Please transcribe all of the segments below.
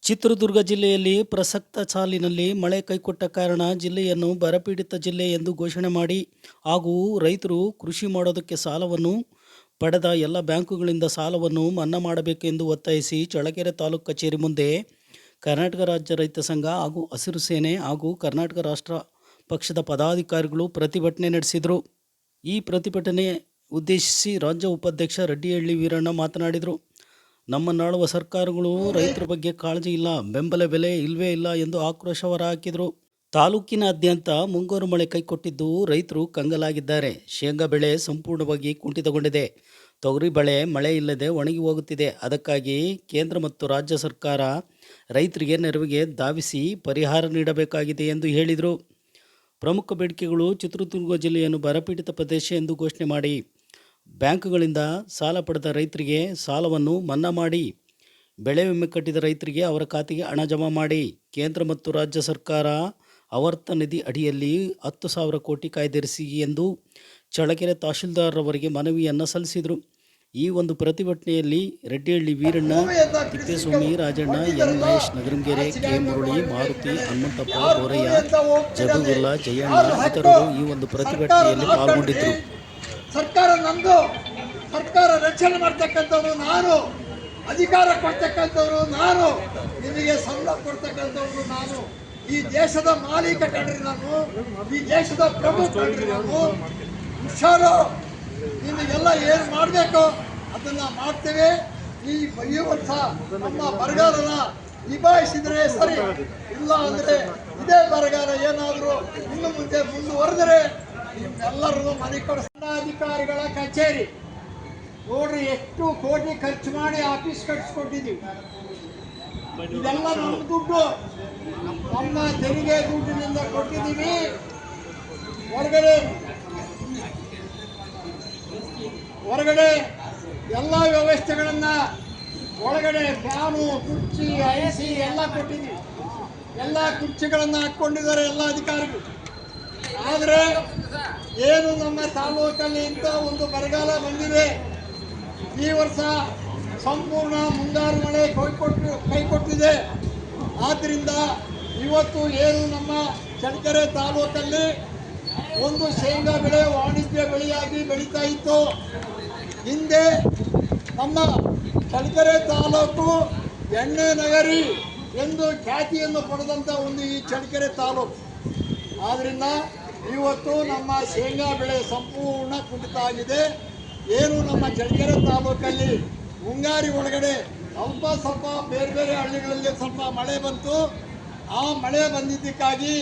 ಚಿತ್ರದುರ್ಗ ಜಿಲ್ಲೆಯಲ್ಲಿ ಪ್ರಸಕ್ತ ಸಾಲಿನಲ್ಲಿ ಮಳೆ ಕೈಕೊಟ್ಟ ಕಾರಣ ಜಿಲ್ಲೆಯನ್ನು ಬರಪೀಡಿತ ಜಿಲ್ಲೆ ಎಂದು ಘೋಷಣೆ ಮಾಡಿ ಹಾಗೂ ರೈತರು ಕೃಷಿ ಮಾಡೋದಕ್ಕೆ ಸಾಲವನ್ನು ಪಡೆದ ಎಲ್ಲ ಬ್ಯಾಂಕುಗಳಿಂದ ಸಾಲವನ್ನು ಮನ್ನಾ ಮಾಡಬೇಕೆಂದು ಒತ್ತಾಯಿಸಿ ಚಳ್ಳಕೆರೆ ತಾಲೂಕು ಕಚೇರಿ ಮುಂದೆ ಕರ್ನಾಟಕ ರಾಜ್ಯ ರೈತ ಸಂಘ ಹಾಗೂ ಹಸಿರು ಸೇನೆ ಹಾಗೂ ಕರ್ನಾಟಕ ರಾಷ್ಟ್ರ ಪಕ್ಷದ ಪದಾಧಿಕಾರಿಗಳು ಪ್ರತಿಭಟನೆ ನಡೆಸಿದರು. ಈ ಪ್ರತಿಭಟನೆ ಉದ್ದೇಶಿಸಿ ರಾಜ್ಯ ಉಪಾಧ್ಯಕ್ಷ ರೆಡ್ಡಿಹಳ್ಳಿ ವೀರಣ್ಣ ಮಾತನಾಡಿದರು. ನಮ್ಮನ್ನಾಳುವ ಸರ್ಕಾರಗಳು ರೈತರ ಬಗ್ಗೆ ಕಾಳಜಿ ಇಲ್ಲ, ಬೆಂಬಲ ಬೆಲೆ ಇಲ್ಲವೇ ಇಲ್ಲ ಎಂದು ಆಕ್ರೋಶ ಹೊರಹಾಕಿದರು. ತಾಲೂಕಿನಾದ್ಯಂತ ಮುಂಗಾರು ಮಳೆ ಕೈಕೊಟ್ಟಿದ್ದು ರೈತರು ಕಂಗಾಲಾಗಿದ್ದಾರೆ. ಶೇಂಗಾ ಬೆಳೆ ಸಂಪೂರ್ಣವಾಗಿ ಕುಂಠಿತಗೊಂಡಿದೆ. ತೊಗರಿ ಬೆಳೆ ಮಳೆ ಇಲ್ಲದೆ ಒಣಗಿ ಹೋಗುತ್ತಿದೆ. ಅದಕ್ಕಾಗಿ ಕೇಂದ್ರ ಮತ್ತು ರಾಜ್ಯ ಸರ್ಕಾರ ರೈತರಿಗೆ ನೆರವಿಗೆ ಧಾವಿಸಿ ಪರಿಹಾರ ನೀಡಬೇಕಾಗಿದೆ ಎಂದು ಹೇಳಿದರು. ಪ್ರಮುಖ ಬೇಡಿಕೆಗಳು ಚಿತ್ರದುರ್ಗ ಜಿಲ್ಲೆಯನ್ನು ಬರಪೀಡಿತ ಪ್ರದೇಶ ಎಂದು ಘೋಷಣೆ ಮಾಡಿ, ಬ್ಯಾಂಕುಗಳಿಂದ ಸಾಲ ಪಡೆದ ರೈತರಿಗೆ ಸಾಲವನ್ನು ಮನ್ನಾ ಮಾಡಿ, ಬೆಳೆ ವಿಮೆ ಕಟ್ಟಿದ ರೈತರಿಗೆ ಅವರ ಖಾತೆಗೆ ಹಣ ಜಮಾ ಮಾಡಿ, ಕೇಂದ್ರ ಮತ್ತು ರಾಜ್ಯ ಸರ್ಕಾರ ಆವರ್ತ ನಿಧಿ ಅಡಿಯಲ್ಲಿ 10,000 ಕೋಟಿ ಕಾಯ್ದಿರಿಸಿ ಎಂದು ಚಳ್ಳಕೆರೆ ತಹಶೀಲ್ದಾರ್ ಅವರಿಗೆ ಮನವಿಯನ್ನು ಸಲ್ಲಿಸಿದರು. ಈ ಒಂದು ಪ್ರತಿಭಟನೆಯಲ್ಲಿ ರೆಡ್ಡಿಹಳ್ಳಿ ವೀರಣ್ಣ, ತಿಪ್ಪೇಸ್ವಾಮಿ, ರಾಜಣ್ಣ, ಎನ್ ಮಹೇಶ್, ನಗರಂಗೆರೆ, ಕೆ ಮುರಳಿ, ಮಾರುತಿ, ಹನುಮಂತಪ್ಪ, ಬೋರಯ್ಯ, ಜಬೀವುಲ್ಲಾ, ಜಯಣ್ಣ ಇತರರು ಈ ಒಂದು ಪ್ರತಿಭಟನೆಯಲ್ಲಿ ಪಾಲ್ಗೊಂಡಿದ್ದರು. ಸರ್ಕಾರ ನಮ್ದು, ಸರ್ಕಾರ ರಕ್ಷಣೆ ಮಾಡ್ತಕ್ಕಂಥವ್ರು ನಾನು, ಅಧಿಕಾರ ಕೊಡ್ತಕ್ಕಂಥವ್ರು ನಾನು, ನಿಮಗೆ ಸಂಬಳ ಕೊಡ್ತಕ್ಕಂಥವ್ರು ನಾನು, ಈ ದೇಶದ ಮಾಲೀಕ ಕಂಡ್ರಿ ನಾನು, ಈ ದೇಶದ ಪ್ರಭು ಕಂಡ್ರಿ ನಾನು. ಹುಷಾರು, ನಿಮಗೆಲ್ಲ ಏನು ಮಾಡಬೇಕು ಅದನ್ನ ಮಾಡ್ತೇವೆ. ಈ ವರ್ಷ ನಮ್ಮ ಬರಗಾಲನ ನಿಭಾಯಿಸಿದ್ರೆ ಸರಿ, ಇಲ್ಲ ಅಂದ್ರೆ ಇದೇ ಬರಗಾಲ ಏನಾದರೂ ಇನ್ನು ಮುಂದೆ ಮುಂದುವರೆದರೆ ನಿಮ್ಮೆಲ್ಲರೂ ಮನೆ ಅಧಿಕಾರಿಗಳ ಕಚೇರಿ ನೋಡ್ರಿ, ಎಷ್ಟು ಕೋಟಿ ಖರ್ಚು ಮಾಡಿ ಆಫೀಸ್ ಕಟ್ಸ್ಕೊಟ್ಟಿದ್ದೀವಿ. ಇದೆಲ್ಲ ನಮ್ಮ ದುಡ್ಡು, ನಮ್ಮ ತೆರಿಗೆ ದುಡ್ಡಿನಿಂದ ಕೊಟ್ಟಿದ್ದೀವಿ. ಹೊರಗಡೆ ಎಲ್ಲ ವ್ಯವಸ್ಥೆಗಳನ್ನ, ಒಳಗಡೆ ಫ್ಯಾನು, ಕುರ್ಚಿ, ಐಸಿ ಎಲ್ಲ ಕೊಟ್ಟಿದ್ದೀವಿ. ಎಲ್ಲ ಕುರ್ಚಿಗಳನ್ನು ಹಾಕ್ಕೊಂಡಿದ್ದಾರೆ ಎಲ್ಲ ಅಧಿಕಾರಿಗಳು. ಆದರೆ ಏನು ನಮ್ಮ ತಾಲೂಕಲ್ಲಿ ಇಂಥ ಒಂದು ಬರಗಾಲ ಬಂದಿದೆ. ಈ ವರ್ಷ ಸಂಪೂರ್ಣ ಮುಂಗಾರು ಮಳೆ ಕೈಕೊಟ್ಟಿದೆ. ಆದ್ದರಿಂದ ಇವತ್ತು ಏನು ನಮ್ಮ ಚಳ್ಳಕೆರೆ ತಾಲೂಕಲ್ಲಿ ಒಂದು ಶೇಂಗಾ ಬೆಳೆ ವಾಣಿಜ್ಯ ಬೆಳೆಯಾಗಿ ಬೆಳೀತಾ ಇತ್ತು. ಹಿಂದೆ ನಮ್ಮ ಚಳ್ಳಕೆರೆ ತಾಲೂಕು ಎಣ್ಣೆ ನಗರಿ ಎಂದು ಖ್ಯಾತಿಯನ್ನು ಪಡೆದಂಥ ಒಂದು ಈ ಚಳ್ಳಕೆರೆ ತಾಲೂಕು. ಆದ್ದರಿಂದ ಇವತ್ತು ನಮ್ಮ ಶೇಂಗಾ ಬೆಳೆ ಸಂಪೂರ್ಣ ಕುಂಠಿತ ಆಗಿದೆ. ಏನು ನಮ್ಮ ಚಳ್ಳಕೆರೆ ತಾಲೂಕಲ್ಲಿ ಮುಂಗಾರಿ ಒಳಗಡೆ ಅಲ್ಪ ಸ್ವಲ್ಪ ಬೇರೆ ಬೇರೆ ಹಳ್ಳಿಗಳಲ್ಲಿ ಸ್ವಲ್ಪ ಮಳೆ ಬಂತು. ಆ ಮಳೆ ಬಂದಿದ್ದಕ್ಕಾಗಿ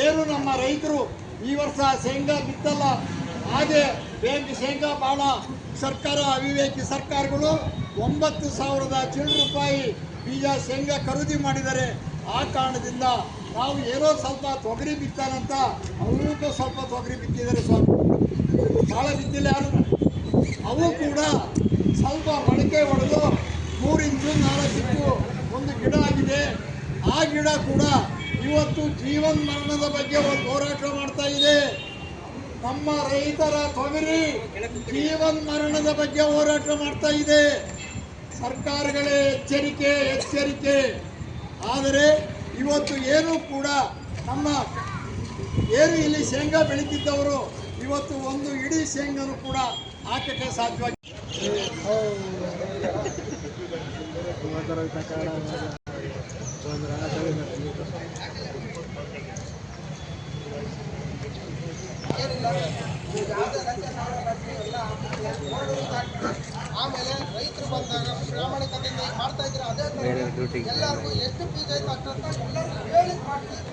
ಏನು ನಮ್ಮ ರೈತರು ಈ ವರ್ಷ ಶೇಂಗಾ ಬಿತ್ತಲ್ಲ, ಹಾಗೆ ಬೇಗ ಶೇಂಗಾ ಭಾಳ ಸರ್ಕಾರ, ಅವಿವೇಕಿ ಸರ್ಕಾರಗಳು 9,000 ಚಿಲ್ಲರೆ ರೂಪಾಯಿ ಬೀಜ ಶೇಂಗಾ ಖರೀದಿ ಮಾಡಿದ್ದಾರೆ. ಆ ಕಾರಣದಿಂದ ನಾವು ಏನೋ ಸ್ವಲ್ಪ ತೊಗರಿ ಬಿತ್ತಾನಂತ ಅವರಿಗೂ ಸ್ವಲ್ಪ ತೊಗರಿ ಬಿತ್ತಿದ್ದಾರೆ, ಸ್ವಲ್ಪ ಭಾಳ ಬಿತ್ತಿಲ್ಲ ಯಾರು. ಅವು ಕೂಡ ಸ್ವಲ್ಪ ಮೊಳಕೆ ಹೊಡೆದು 3 ಇಂಚು 4 ಇಂಚು ಒಂದು ಗಿಡ ಆಗಿದೆ. ಆ ಗಿಡ ಕೂಡ ಇವತ್ತು ಜೀವನ್ ಮರಣದ ಬಗ್ಗೆ ಒಂದು ಹೋರಾಟ ಮಾಡ್ತಾ ಇದೆ. ನಮ್ಮ ರೈತರ ತೊಗರಿ ಜೀವನ್ ಮರಣದ ಬಗ್ಗೆ ಹೋರಾಟ ಮಾಡ್ತಾ ಇದೆ. ಸರ್ಕಾರಗಳೇ ಎಚ್ಚರಿಕೆ ಎಚ್ಚರಿಕೆ. ಆದರೆ ಇವತ್ತು ಏನು ಕೂಡ ನಮ್ಮ ಏನು ಇಲ್ಲಿ ಶೇಂಗಾ ಬೆಳೀತಿದ್ದವರು ಇವತ್ತು ಒಂದು ಇಡೀ ಶೇಂಗಾನು ಕೂಡ ಹಾಕಕ್ಕೆ ಸಾಧ್ಯವಾಗಿ ಆಮೇಲೆ ರೈತರು ಬಂದಾಗ ಪ್ರಾಮಾಣಿಕತೆಯಿಂದ ಮಾಡ್ತಾ ಇದ್ರೆ ಅದೇ ಎಲ್ಲರಿಗೂ ಎಷ್ಟು ಬೀಜ ಆಯ್ತು ಅಷ್ಟಂತ ಎಲ್ಲರಿಗೂ ಹೇಳಿ ಮಾಡ್ತೀವಿ.